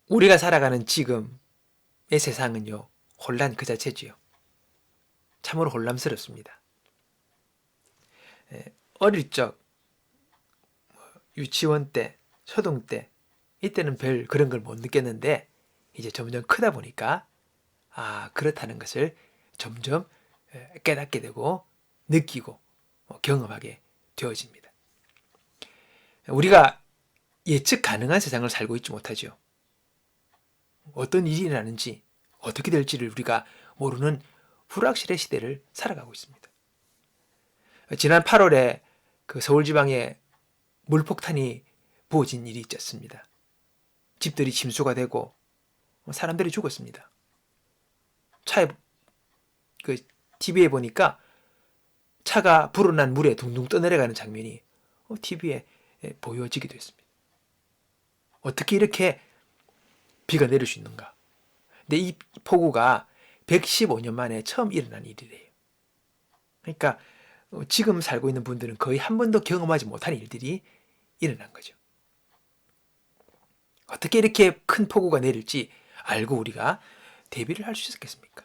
우리가 살아가는 지금의 세상은요, 혼란 그 자체지요. 참으로 혼란스럽습니다. 어릴 적, 유치원 때, 초등 때, 이때는 별 그런 걸 못 느꼈는데, 이제 점점 크다 보니까, 그렇다는 것을 점점 깨닫게 되고, 느끼고, 경험하게 되어집니다. 우리가 예측 가능한 세상을 살고 있지 못하죠. 어떤 일이 일어나는지, 어떻게 될지를 우리가 모르는 불확실의 시대를 살아가고 있습니다. 지난 8월에 그 서울지방에 물폭탄이 부어진 일이 있었습니다. 집들이 침수가 되고 사람들이 죽었습니다. 차에 TV에 보니까 차가 불어난 물에 둥둥 떠내려가는 장면이 TV에 보여지기도 했습니다. 어떻게 이렇게 비가 내릴 수 있는가? 근데 이 폭우가 115년 만에 처음 일어난 일이래요. 그러니까 지금 살고 있는 분들은 거의 한 번도 경험하지 못한 일들이 일어난 거죠. 어떻게 이렇게 큰 폭우가 내릴지 알고 우리가 대비를 할 수 있었겠습니까?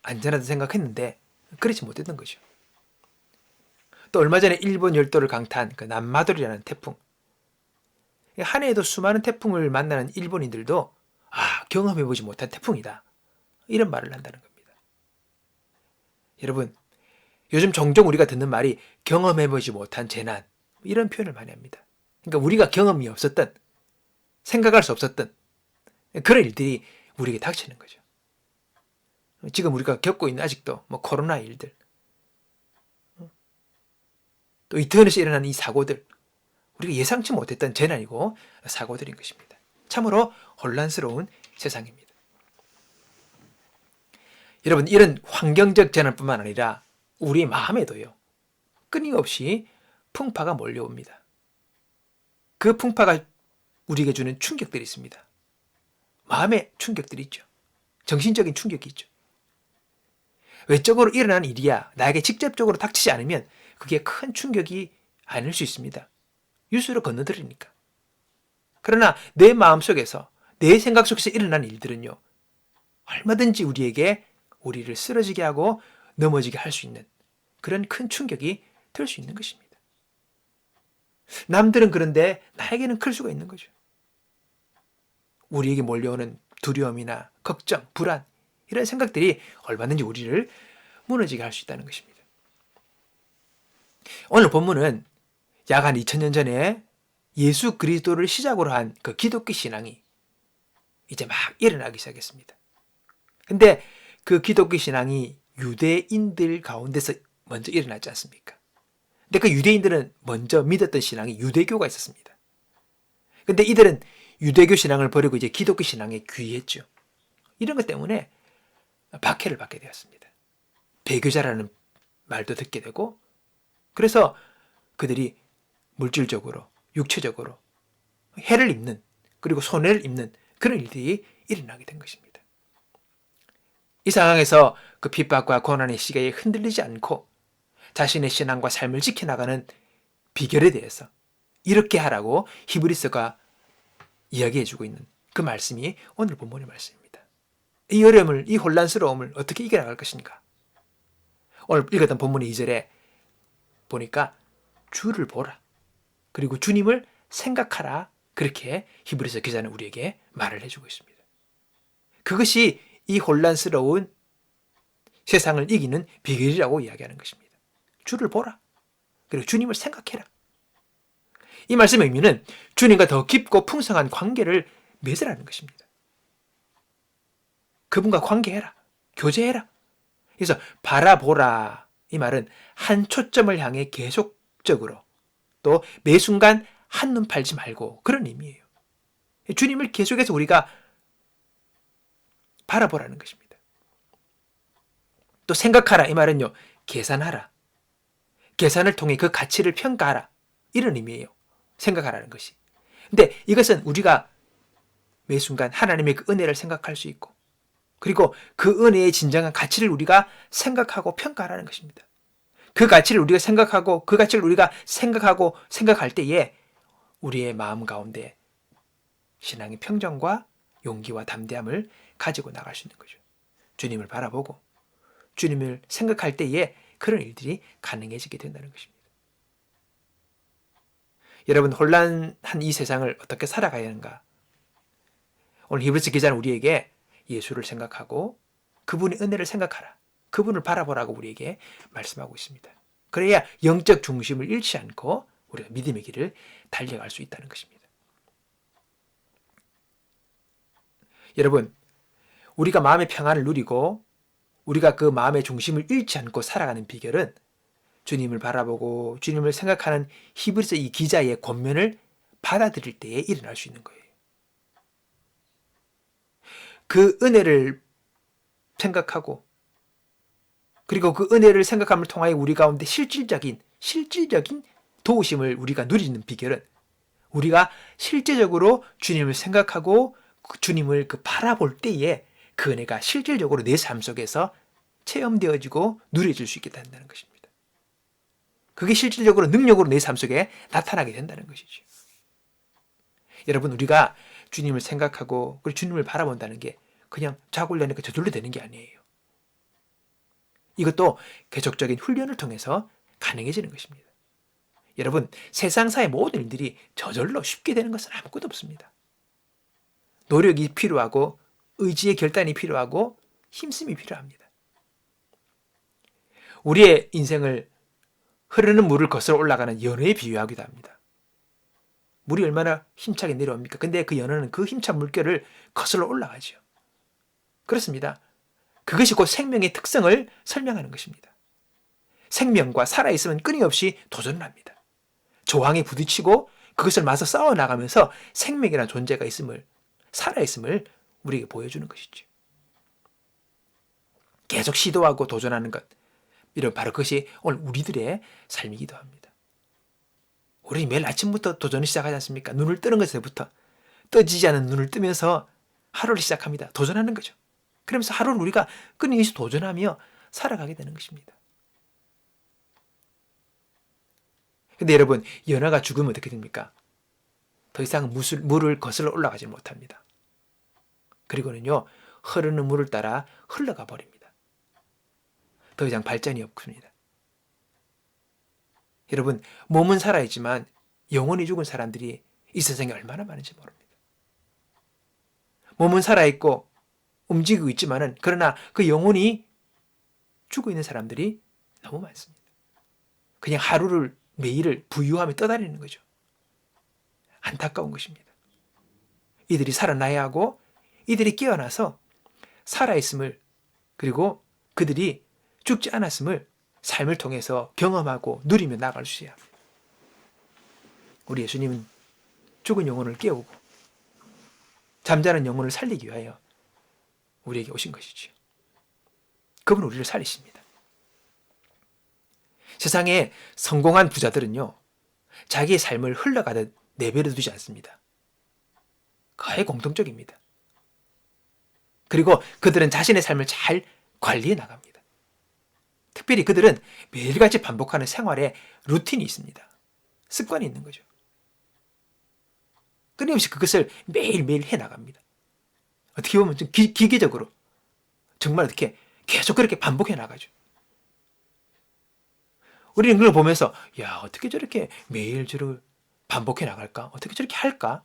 안전하다 생각했는데 그렇지 못했던 거죠. 또 얼마 전에 일본 열도를 강타한 그 남마돌이라는 태풍. 한 해에도 수많은 태풍을 만나는 일본인들도 경험해보지 못한 태풍이다. 이런 말을 한다는 겁니다. 여러분, 요즘 종종 우리가 듣는 말이 경험해보지 못한 재난, 이런 표현을 많이 합니다. 그러니까 우리가 경험이 없었던, 생각할 수 없었던 그런 일들이 우리에게 닥치는 거죠. 지금 우리가 겪고 있는 아직도 코로나 일들, 또 이태원에서 일어나는 이 사고들, 우리가 예상치 못했던 재난이고 사고들인 것입니다. 참으로 혼란스러운 세상입니다. 여러분, 이런 환경적 재난뿐만 아니라 우리 마음에도요, 끊임없이 풍파가 몰려옵니다. 그 풍파가 우리에게 주는 충격들이 있습니다. 마음의 충격들이 있죠. 정신적인 충격이 있죠. 외적으로 일어난 일이야 나에게 직접적으로 닥치지 않으면 그게 큰 충격이 아닐 수 있습니다. 뉴스로 건너들으니까. 그러나 내 마음속에서, 내 생각 속에서 일어난 일들은요, 얼마든지 우리를 쓰러지게 하고 넘어지게 할 수 있는 그런 큰 충격이 될 수 있는 것입니다. 남들은 그런데 나에게는 클 수가 있는 거죠. 우리에게 몰려오는 두려움이나 걱정, 불안, 이런 생각들이 얼마든지 우리를 무너지게 할 수 있다는 것입니다. 오늘 본문은 약 한 2000년 전에 예수 그리스도를 시작으로 한 그 기독교 신앙이 이제 막 일어나기 시작했습니다. 근데 그 기독교 신앙이 유대인들 가운데서 먼저 일어났지 않습니까? 근데 그 유대인들은 먼저 믿었던 신앙이 유대교가 있었습니다. 근데 이들은 유대교 신앙을 버리고 이제 기독교 신앙에 귀했죠. 이런 것 때문에 박해를 받게 되었습니다. 배교자라는 말도 듣게 되고, 그래서 그들이 물질적으로, 육체적으로 해를 입는, 그리고 손해를 입는 그런 일들이 일어나게 된 것입니다. 이 상황에서 그 핍박과 고난의 시기에 흔들리지 않고 자신의 신앙과 삶을 지켜나가는 비결에 대해서 이렇게 하라고 히브리서가 이야기해주고 있는 그 말씀이 오늘 본문의 말씀입니다. 이 어려움을, 이 혼란스러움을 어떻게 이겨나갈 것인가? 오늘 읽었던 본문의 2절에 보니까 주를 보라, 그리고 주님을 생각하라, 그렇게 히브리서 기자는 우리에게 말을 해주고 있습니다. 그것이 이 혼란스러운 세상을 이기는 비결이라고 이야기하는 것입니다. 주를 보라, 그리고 주님을 생각해라. 이 말씀의 의미는 주님과 더 깊고 풍성한 관계를 맺으라는 것입니다. 그분과 관계해라, 교제해라. 그래서 바라보라, 이 말은 한 초점을 향해 계속적으로, 또 매 순간 한눈 팔지 말고, 그런 의미예요. 주님을 계속해서 우리가 바라보라는 것입니다. 또 생각하라, 이 말은요, 계산하라, 계산을 통해 그 가치를 평가하라, 이런 의미예요. 생각하라는 것이. 근데 이것은 우리가 매 순간 하나님의 그 은혜를 생각할 수 있고, 그리고 그 은혜의 진정한 가치를 우리가 생각하고 평가하라는 것입니다. 그 가치를 우리가 생각하고, 그 가치를 우리가 생각할 때에 우리의 마음 가운데 신앙의 평정과 용기와 담대함을 가지고 나갈 수 있는 거죠. 주님을 바라보고 주님을 생각할 때에 그런 일들이 가능해지게 된다는 것입니다. 여러분, 혼란한 이 세상을 어떻게 살아가야 하는가? 오늘 히브리서 기자는 우리에게 예수를 생각하고 그분의 은혜를 생각하라. 그분을 바라보라고 우리에게 말씀하고 있습니다. 그래야 영적 중심을 잃지 않고 우리가 믿음의 길을 달려갈 수 있다는 것입니다. 여러분, 우리가 마음의 평안을 누리고 우리가 그 마음의 중심을 잃지 않고 살아가는 비결은 주님을 바라보고 주님을 생각하는 히브리서 이 기자의 권면을 받아들일 때에 일어날 수 있는 거예요. 그 은혜를 생각하고 그리고 그 은혜를 생각함을 통하여 우리 가운데 실질적인 도우심을 우리가 누리는 비결은 우리가 실제적으로 주님을 생각하고 주님을 바라볼 때에 그 은혜가 실질적으로 내 삶 속에서 체험되어지고 누려질 수 있게 된다는 것입니다. 그게 실질적으로 능력으로 내 삶 속에 나타나게 된다는 것이죠. 여러분, 우리가 주님을 생각하고 그리고 주님을 바라본다는 게 그냥 자고 일어나니까 저절로 되는 게 아니에요. 이것도 계속적인 훈련을 통해서 가능해지는 것입니다. 여러분, 세상사의 모든 일들이 저절로 쉽게 되는 것은 아무것도 없습니다. 노력이 필요하고 의지의 결단이 필요하고 힘씀이 필요합니다. 우리의 인생을 흐르는 물을 거슬러 올라가는 연어에 비유하기도 합니다. 물이 얼마나 힘차게 내려옵니까? 근데 그 연어는 그 힘찬 물결을 거슬러 올라가죠. 그렇습니다. 그것이 곧 생명의 특성을 설명하는 것입니다. 생명과 살아있으면 끊임없이 도전을 합니다. 조항에 부딪히고 그것을 맞서 싸워나가면서 생명이라는 존재가 있음을, 살아있음을 우리에게 보여주는 것이죠. 계속 시도하고 도전하는 것, 이런 바로 그것이 오늘 우리들의 삶이기도 합니다. 우리 매일 아침부터 도전을 시작하지 않습니까? 눈을 뜨는 것에부터 떠지지 않은 눈을 뜨면서 하루를 시작합니다. 도전하는 거죠. 그러면서 하루를 우리가 끊임없이 도전하며 살아가게 되는 것입니다. 근데 여러분, 연어가 죽으면 어떻게 됩니까? 더 이상 물을 거슬러 올라가지 못합니다. 그리고는요, 흐르는 물을 따라 흘러가 버립니다. 더 이상 발전이 없습니다. 여러분, 몸은 살아있지만 영혼이 죽은 사람들이 이 세상에 얼마나 많은지 모릅니다. 몸은 살아있고 움직이고 있지만은 그러나 그 영혼이 죽어 있는 사람들이 너무 많습니다. 그냥 하루를 매일을 부유하며 떠다니는 거죠. 안타까운 것입니다. 이들이 살아나야 하고 이들이 깨어나서 살아있음을 그리고 그들이 죽지 않았음을 삶을 통해서 경험하고 누리며 나갈 수 있어야 합니다. 우리 예수님은 죽은 영혼을 깨우고 잠자는 영혼을 살리기 위하여 우리에게 오신 것이지요. 그분은 우리를 살리십니다. 세상에 성공한 부자들은요, 자기의 삶을 흘러가듯 내버려 두지 않습니다. 거의 공통적입니다. 그리고 그들은 자신의 삶을 잘 관리해 나갑니다. 특별히 그들은 매일같이 반복하는 생활에 루틴이 있습니다. 습관이 있는 거죠. 끊임없이 그것을 매일매일 해나갑니다. 어떻게 보면 좀 기계적으로 정말 어떻게 계속 그렇게 반복해 나가죠. 우리는 그걸 보면서 야, 어떻게 저렇게 매일 저를 반복해 나갈까? 어떻게 저렇게 할까?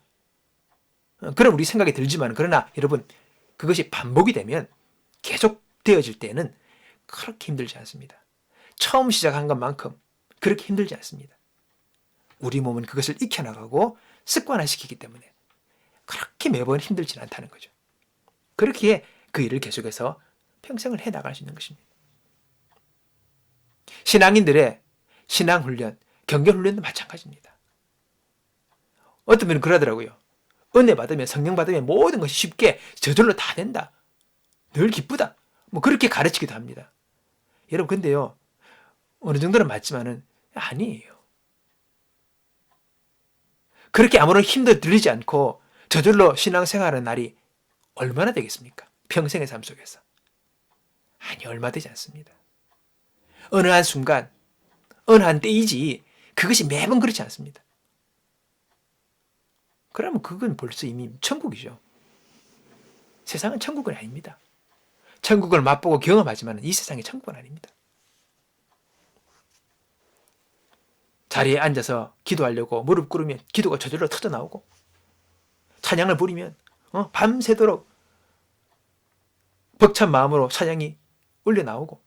그런 우리 생각이 들지만 그러나 여러분, 그것이 반복이 되면 계속 되어질 때는 그렇게 힘들지 않습니다. 처음 시작한 것만큼 그렇게 힘들지 않습니다. 우리 몸은 그것을 익혀나가고 습관화시키기 때문에 그렇게 매번 힘들지 않다는 거죠. 그렇기에 그 일을 계속해서 평생을 해나갈 수 있는 것입니다. 신앙인들의 신앙훈련, 경건훈련도 마찬가지입니다. 어떤 분은 그러더라고요. 은혜 받으면, 성령 받으면 모든 것이 쉽게 저절로 다 된다. 늘 기쁘다. 뭐 그렇게 가르치기도 합니다. 여러분, 근데요, 어느 정도는 맞지만은 아니에요. 그렇게 아무런 힘도 들리지 않고 저절로 신앙생활하는 날이 얼마나 되겠습니까? 평생의 삶 속에서. 아니, 얼마 되지 않습니다. 어느 한 순간, 어느 한 때이지 그것이 매번 그렇지 않습니다. 그러면 그건 벌써 이미 천국이죠. 세상은 천국은 아닙니다. 천국을 맛보고 경험하지만 이 세상이 천국은 아닙니다. 자리에 앉아서 기도하려고 무릎 꿇으면 기도가 저절로 터져나오고, 찬양을 부리면 밤새도록 벅찬 마음으로 찬양이 울려나오고,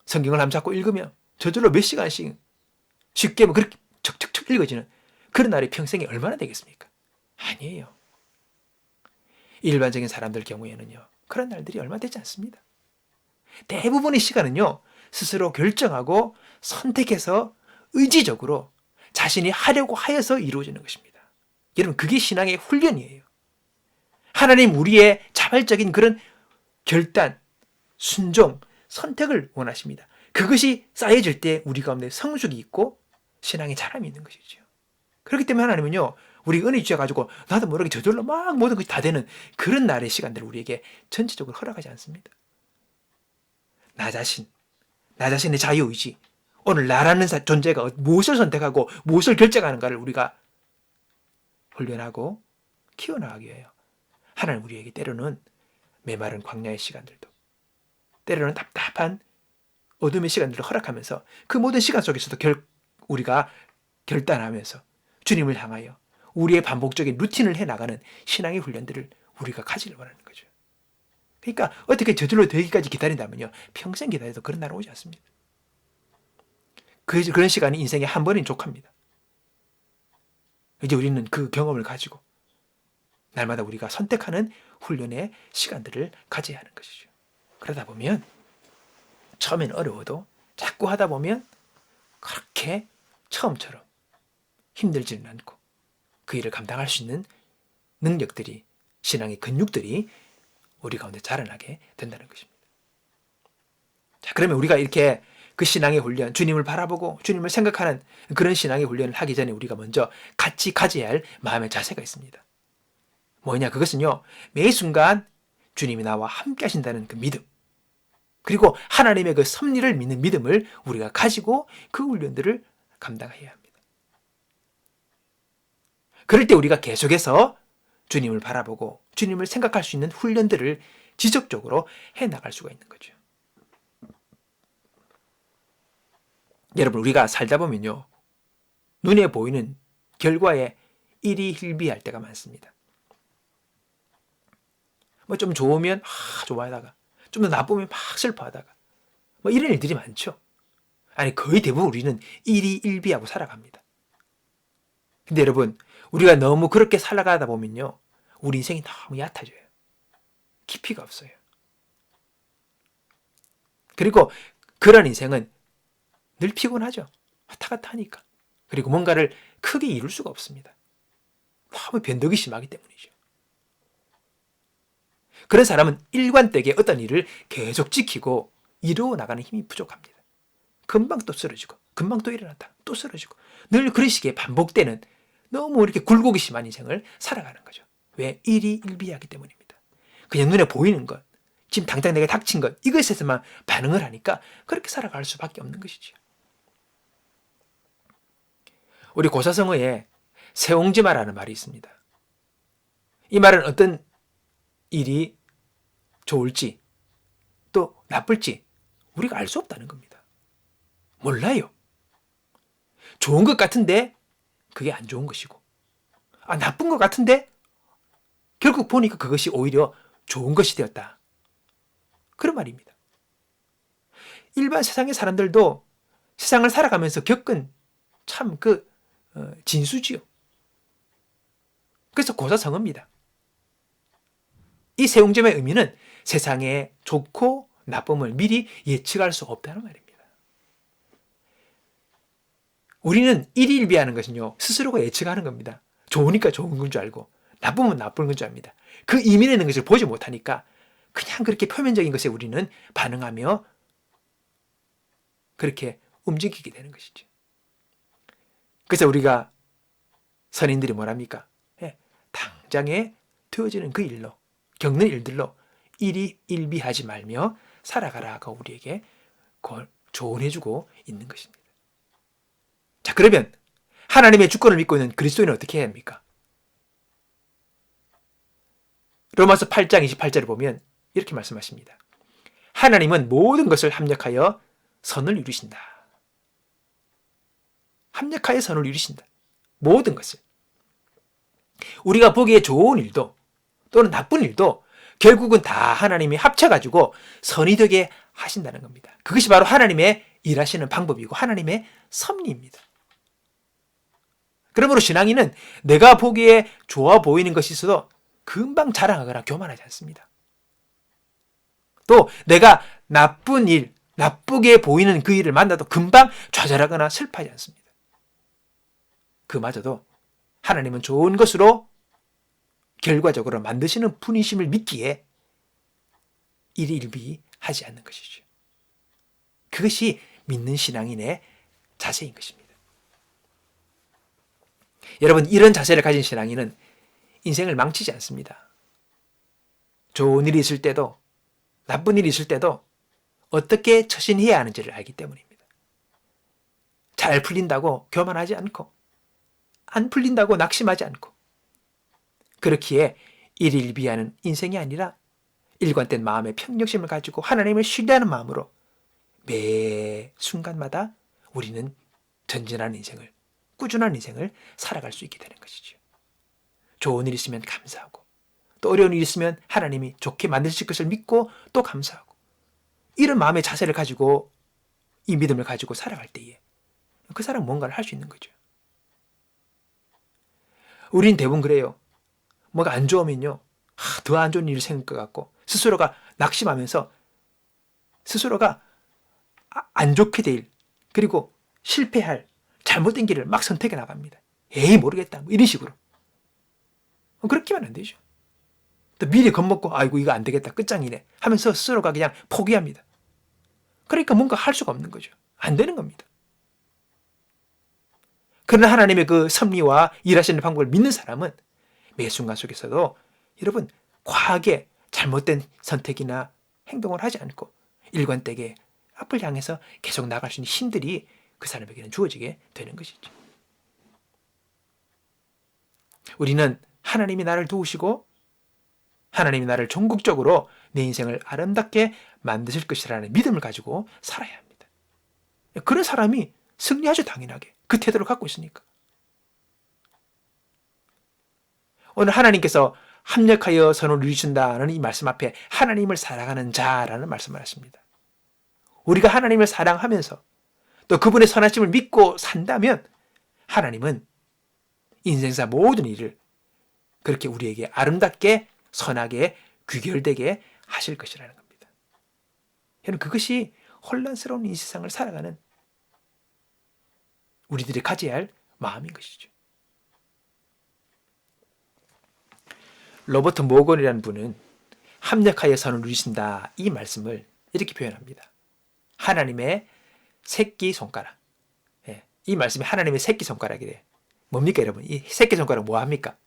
성경을 함잡고 읽으면 저절로 몇 시간씩 쉽게 그렇게 척척척 읽어지는 그런 날이 평생에 얼마나 되겠습니까? 아니에요. 일반적인 사람들 경우에는요, 그런 날들이 얼마 되지 않습니다. 대부분의 시간은요, 스스로 결정하고 선택해서 의지적으로 자신이 하려고 하여서 이루어지는 것입니다. 여러분, 그게 신앙의 훈련이에요. 하나님 우리의 자발적인 그런 결단, 순종, 선택을 원하십니다. 그것이 쌓여질 때 우리 가운데 성숙이 있고 신앙의 자람이 있는 것이죠. 그렇기 때문에 하나님은요, 우리 은혜 주셔가지고 나도 모르게 저절로 막 모든 것이 다 되는 그런 날의 시간들을 우리에게 전체적으로 허락하지 않습니다. 나 자신의 자유의지, 오늘 나라는 존재가 무엇을 선택하고 무엇을 결정하는가를 우리가 훈련하고 키워나가기 위하여 하나님 우리에게 때로는 메마른 광야의 시간들도, 때로는 답답한 어둠의 시간들을 허락하면서 그 모든 시간 속에서도 우리가 결단하면서 주님을 향하여 우리의 반복적인 루틴을 해나가는 신앙의 훈련들을 우리가 가지를 원하는 거죠. 그러니까 어떻게 저절로 되기까지 기다린다면요, 평생 기다려도 그런 날은 오지 않습니다. 그런 시간이 인생에 한 번인 족합니다. 이제 우리는 그 경험을 가지고 날마다 우리가 선택하는 훈련의 시간들을 가져야 하는 것이죠. 그러다 보면 처음엔 어려워도 자꾸 하다 보면 그렇게 처음처럼 힘들지는 않고 그 일을 감당할 수 있는 능력들이, 신앙의 근육들이 우리 가운데 자라나게 된다는 것입니다. 자, 그러면 우리가 이렇게 그 신앙의 훈련, 주님을 바라보고 주님을 생각하는 그런 신앙의 훈련을 하기 전에 우리가 먼저 같이 가져야 할 마음의 자세가 있습니다. 뭐냐? 그것은요, 매 순간 주님이 나와 함께 하신다는 그 믿음, 그리고 하나님의 그 섭리를 믿는 믿음을 우리가 가지고 그 훈련들을 감당해야 합니다. 그럴 때 우리가 계속해서 주님을 바라보고 주님을 생각할 수 있는 훈련들을 지속적으로 해나갈 수가 있는 거죠. 여러분, 우리가 살다 보면요, 눈에 보이는 결과에 일희일비할 때가 많습니다. 뭐 좀 좋으면 좋아하다가, 좀 더 나쁘면 막 슬퍼하다가, 뭐 이런 일들이 많죠. 아니, 거의 대부분 우리는 일희일비하고 살아갑니다. 근데 여러분, 우리가 너무 그렇게 살아가다 보면요, 우리 인생이 너무 얕아져요. 깊이가 없어요. 그리고 그런 인생은 늘 피곤하죠. 왔다 갔다 하니까. 그리고 뭔가를 크게 이룰 수가 없습니다. 너무 변덕이 심하기 때문이죠. 그런 사람은 일관되게 어떤 일을 계속 지키고 이루어 나가는 힘이 부족합니다. 금방 또 쓰러지고, 금방 또 일어났다, 또 쓰러지고, 늘 그런 식의 반복되는 너무 이렇게 굴곡이 심한 인생을 살아가는 거죠. 왜? 일희일비하기 때문입니다. 그냥 눈에 보이는 것, 지금 당장 내게 닥친 것, 이것에서만 반응을 하니까 그렇게 살아갈 수밖에 없는 것이죠. 우리 고사성어에 세옹지마라는 말이 있습니다. 이 말은 어떤 일이 좋을지 또 나쁠지 우리가 알 수 없다는 겁니다. 몰라요. 좋은 것 같은데 그게 안 좋은 것이고, 나쁜 것 같은데 결국 보니까 그것이 오히려 좋은 것이 되었다. 그런 말입니다. 일반 세상의 사람들도 세상을 살아가면서 겪은 참 진수지요. 그래서 고사성어입니다. 이 세옹점의 의미는 세상의 좋고 나쁨을 미리 예측할 수 없다는 말입니다. 우리는 일희일비하는 것은요, 스스로가 예측하는 겁니다. 좋으니까 좋은 건 줄 알고 나쁘면 나쁜 건 줄 압니다. 그 이면에 있는 것을 보지 못하니까 그냥 그렇게 표면적인 것에 우리는 반응하며 그렇게 움직이게 되는 것이죠. 그래서 우리가 선인들이 뭐랍니까? 당장에 되어지는 그 일로, 겪는 일들로 일희일비하지 말며 살아가라고 우리에게 조언해주고 있는 것입니다. 자, 그러면 하나님의 주권을 믿고 있는 그리스도인은 어떻게 해야 합니까? 로마서 8장 28절을 보면 이렇게 말씀하십니다. 하나님은 모든 것을 합력하여 선을 이루신다. 합력하여 선을 이루신다. 모든 것을. 우리가 보기에 좋은 일도 또는 나쁜 일도 결국은 다 하나님이 합쳐가지고 선이 되게 하신다는 겁니다. 그것이 바로 하나님의 일하시는 방법이고 하나님의 섭리입니다. 그러므로 신앙인은 내가 보기에 좋아 보이는 것이 있어도 금방 자랑하거나 교만하지 않습니다. 또 내가 나쁜 일, 나쁘게 보이는 그 일을 만나도 금방 좌절하거나 슬퍼하지 않습니다. 그마저도 하나님은 좋은 것으로 결과적으로 만드시는 분이심을 믿기에 일일비하지 않는 것이죠. 그것이 믿는 신앙인의 자세인 것입니다. 여러분, 이런 자세를 가진 신앙인은 인생을 망치지 않습니다. 좋은 일이 있을 때도 나쁜 일이 있을 때도 어떻게 처신해야 하는지를 알기 때문입니다. 잘 풀린다고 교만하지 않고 안 풀린다고 낙심하지 않고 그렇기에 일일비하는 인생이 아니라 일관된 마음의 평력심을 가지고 하나님을 신뢰하는 마음으로 매 순간마다 우리는 전진하는 인생을, 꾸준한 인생을 살아갈 수 있게 되는 것이죠. 좋은 일 있으면 감사하고 또 어려운 일 있으면 하나님이 좋게 만드실 것을 믿고 또 감사하고 이런 마음의 자세를 가지고 이 믿음을 가지고 살아갈 때에 그 사람은 뭔가를 할 수 있는 거죠. 우린 대부분 그래요. 뭐가 안 좋으면요. 더 안 좋은 일이 생길 것 같고 스스로가 낙심하면서 스스로가 안 좋게 될 그리고 실패할 잘못된 길을 막 선택해 나갑니다. 에이 모르겠다 뭐 이런 식으로. 그렇게 하면 안 되죠. 또 미리 겁먹고 아이고 이거 안 되겠다 끝장이네 하면서 스스로가 그냥 포기합니다. 그러니까 뭔가 할 수가 없는 거죠. 안 되는 겁니다. 그러나 하나님의 그 섭리와 일하시는 방법을 믿는 사람은 매 순간 속에서도 여러분 과하게 잘못된 선택이나 행동을 하지 않고 일관되게 앞을 향해서 계속 나갈 수 있는 힘들이 그 사람에게는 주어지게 되는 것이죠. 우리는 하나님이 나를 도우시고 하나님이 나를 전국적으로 내 인생을 아름답게 만드실 것이라는 믿음을 가지고 살아야 합니다. 그런 사람이 승리하죠, 당연하게. 그 태도를 갖고 있으니까. 오늘 하나님께서 합력하여 선을 이루신다는 이 말씀 앞에 하나님을 사랑하는 자라는 말씀을 하십니다. 우리가 하나님을 사랑하면서 또 그분의 선하심을 믿고 산다면 하나님은 인생사 모든 일을 그렇게 우리에게 아름답게 선하게 귀결되게 하실 것이라는 겁니다. 여러분 그것이 혼란스러운 이 세상을 살아가는 우리들이 가져야 할 마음인 것이죠. 로버트 모건이라는 분은 합력하여 선을 이루신다 이 말씀을 이렇게 표현합니다. 하나님의 새끼손가락. 이 말씀이 하나님의 새끼손가락이래요. 뭡니까 여러분? 이 새끼손가락 뭐 합니까?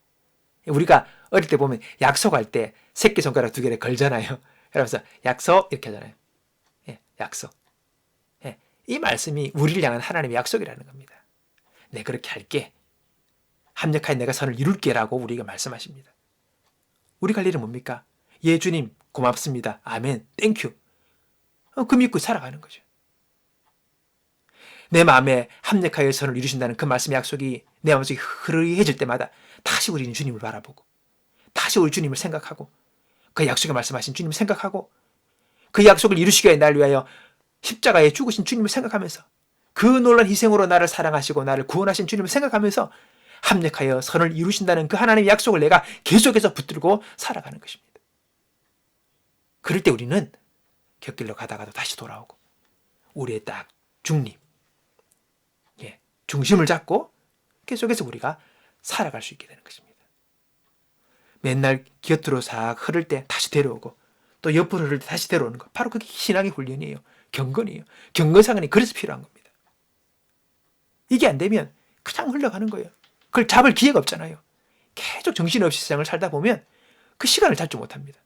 우리가 어릴 때 보면 약속할 때 새끼손가락 2개를 걸잖아요. 그러면서 약속 이렇게 하잖아요. 약속. 이 말씀이 우리를 향한 하나님의 약속이라는 겁니다. 네, 그렇게 할게. 합력하여 내가 선을 이룰게라고 우리가 말씀하십니다. 우리가 할 일은 뭡니까? 예, 주님, 고맙습니다. 아멘, 땡큐. 그 믿고 살아가는 거죠. 내 마음에 합력하여 선을 이루신다는 그 말씀의 약속이 내 마음속에 흐르해질 때마다 다시 우리는 주님을 바라보고 다시 우리 주님을 생각하고 그 약속에 말씀하신 주님을 생각하고 그 약속을 이루시기 위해 날 위하여 십자가에 죽으신 주님을 생각하면서 그 놀라운 희생으로 나를 사랑하시고 나를 구원하신 주님을 생각하면서 합력하여 선을 이루신다는 그 하나님의 약속을 내가 계속해서 붙들고 살아가는 것입니다. 그럴 때 우리는 곁길로 가다가도 다시 돌아오고 우리의 딱 중립, 중심을 잡고 계속해서 우리가 살아갈 수 있게 되는 것입니다. 맨날 곁으로 싹 흐를 때 다시 데려오고 또 옆으로 흐를 때 다시 데려오는 것. 바로 그게 신앙의 훈련이에요. 경건이에요. 경건상은이 그래서 필요한 겁니다. 이게 안 되면 그냥 흘러가는 거예요. 그걸 잡을 기회가 없잖아요. 계속 정신없이 세상을 살다 보면 그 시간을 잡지 못합니다.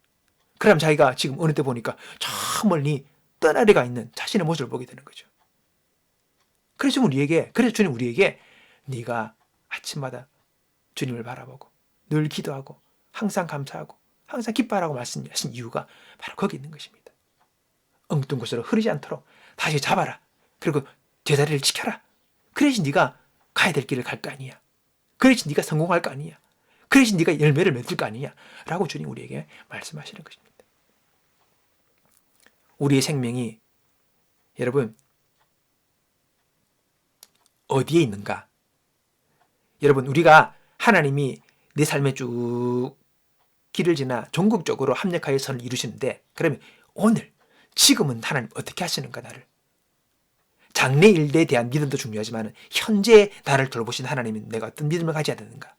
그럼 자기가 지금 어느 때 보니까 저 멀리 떠나려가 있는 자신의 모습을 보게 되는 거죠. 그래서 주님 우리에게 네가 아침마다 주님을 바라보고 늘 기도하고 항상 감사하고 항상 기뻐하라고 말씀하신 이유가 바로 거기 있는 것입니다. 엉뚱 곳으로 흐르지 않도록 다시 잡아라. 그리고 제자리를 지켜라. 그래야지 네가 가야 될 길을 갈 거 아니야. 그래야지 네가 성공할 거 아니야. 그래야지 네가 열매를 맺을 거 아니야. 라고 주님 우리에게 말씀하시는 것입니다. 우리의 생명이 여러분 어디에 있는가? 여러분 우리가 하나님이 내 삶에 쭉 길을 지나 전국적으로 합력하여 선을 이루시는데 그러면 오늘 지금은 하나님 어떻게 하시는가 나를? 장래 일에 대한 믿음도 중요하지만 현재 나를 돌보신 하나님은 내가 어떤 믿음을 가져야 되는가?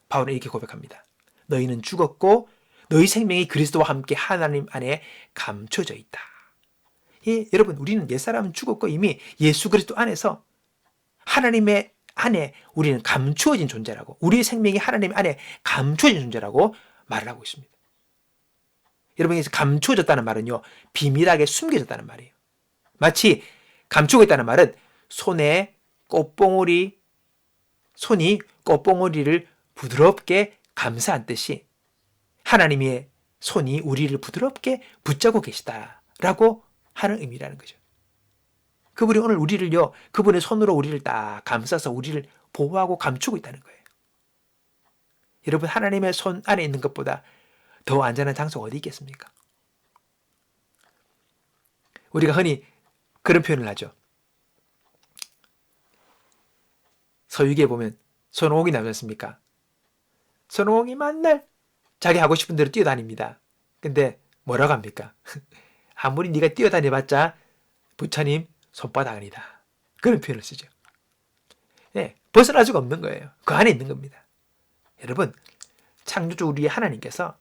바울은 이렇게 고백합니다. 너희는 죽었고 너희 생명이 그리스도와 함께 하나님 안에 감춰져 있다. 예, 여러분 우리는 옛사람은 죽었고 이미 예수 그리스도 안에서 하나님의 안에 우리는 감추어진 존재라고 우리의 생명이 하나님 안에 감추어진 존재라고 말을 하고 있습니다. 여러분 감추어졌다는 말은요 비밀하게 숨겨졌다는 말이에요. 마치 감추고 있다는 말은 손이 꽃봉오리를 부드럽게 감싸한 듯이 하나님의 손이 우리를 부드럽게 붙잡고 계시다라고 하는 의미라는 거죠. 그분이 오늘 우리를요 그분의 손으로 우리를 딱 감싸서 우리를 보호하고 감추고 있다는 거예요. 여러분 하나님의 손 안에 있는 것보다 더 안전한 장소가 어디 있겠습니까? 우리가 흔히 그런 표현을 하죠. 서유기에 보면 손오공이 나오지 않습니까? 손오공이 만날 자기 하고 싶은 대로 뛰어다닙니다. 근데 뭐라고 합니까? 아무리 네가 뛰어다녀봤자 부처님 손바닥 아니다. 그런 표현을 쓰죠. 네, 벗어날 수가 없는 거예요. 그 안에 있는 겁니다. 여러분 창조주 우리 하나님께서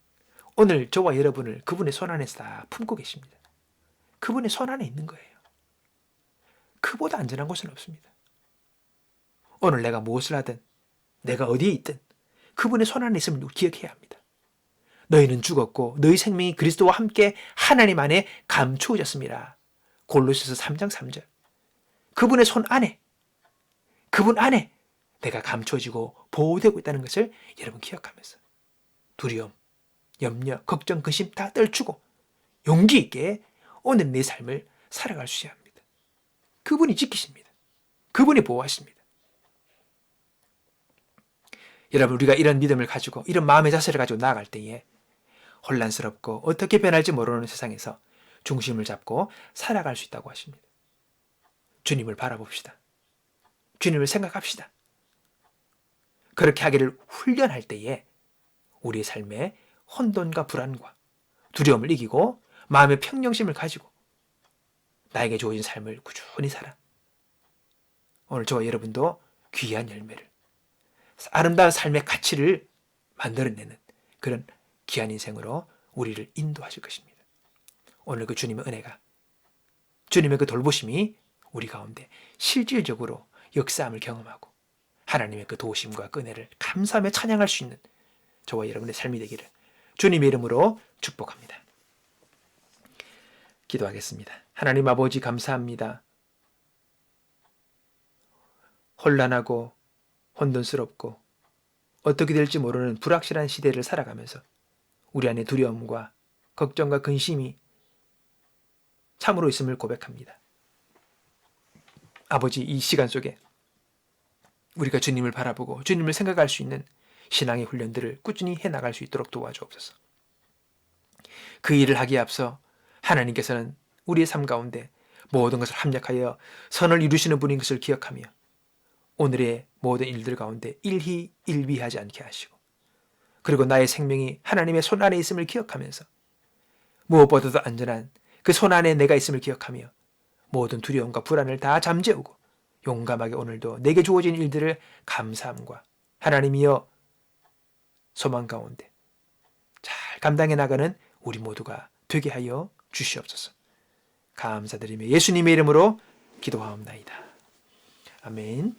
오늘 저와 여러분을 그분의 손 안에서 다 품고 계십니다. 그분의 손 안에 있는 거예요. 그보다 안전한 곳은 없습니다. 오늘 내가 무엇을 하든 내가 어디에 있든 그분의 손 안에 있음을 기억해야 합니다. 너희는 죽었고 너희 생명이 그리스도와 함께 하나님 안에 감추어졌습니다. 골로새서 3장 3절. 그분의 손 안에 그분 안에 내가 감추어지고 보호되고 있다는 것을 여러분 기억하면서 두려움, 염려, 걱정, 근심 다 떨치고 용기 있게 오늘 내 삶을 살아갈 수 있어야 합니다. 그분이 지키십니다. 그분이 보호하십니다. 여러분 우리가 이런 믿음을 가지고 이런 마음의 자세를 가지고 나아갈 때에 혼란스럽고 어떻게 변할지 모르는 세상에서 중심을 잡고 살아갈 수 있다고 하십니다. 주님을 바라봅시다. 주님을 생각합시다. 그렇게 하기를 훈련할 때에 우리의 삶에 혼돈과 불안과 두려움을 이기고 마음의 평정심을 가지고 나에게 주어진 삶을 꾸준히 살아. 오늘 저와 여러분도 귀한 열매를 아름다운 삶의 가치를 만들어내는 그런 귀한 인생으로 우리를 인도하실 것입니다. 오늘 그 주님의 은혜가 주님의 그 돌보심이 우리 가운데 실질적으로 역사함을 경험하고 하나님의 그 도우심과 그 은혜를 감사하며 찬양할 수 있는 저와 여러분의 삶이 되기를 주님의 이름으로 축복합니다. 기도하겠습니다. 하나님 아버지 감사합니다. 혼란하고 혼돈스럽고 어떻게 될지 모르는 불확실한 시대를 살아가면서 우리 안에 두려움과 걱정과 근심이 참으로 있음을 고백합니다. 아버지 이 시간 속에 우리가 주님을 바라보고 주님을 생각할 수 있는 신앙의 훈련들을 꾸준히 해나갈 수 있도록 도와주옵소서. 그 일을 하기에 앞서 하나님께서는 우리의 삶 가운데 모든 것을 합력하여 선을 이루시는 분인 것을 기억하며 오늘의 모든 일들 가운데 일희일비하지 않게 하시고 그리고 나의 생명이 하나님의 손 안에 있음을 기억하면서 무엇보다도 안전한 그 손 안에 내가 있음을 기억하며 모든 두려움과 불안을 다 잠재우고 용감하게 오늘도 내게 주어진 일들을 감사함과 하나님이여 소망 가운데 잘 감당해 나가는 우리 모두가 되게 하여 주시옵소서. 감사드리며 예수님의 이름으로 기도하옵나이다. 아멘.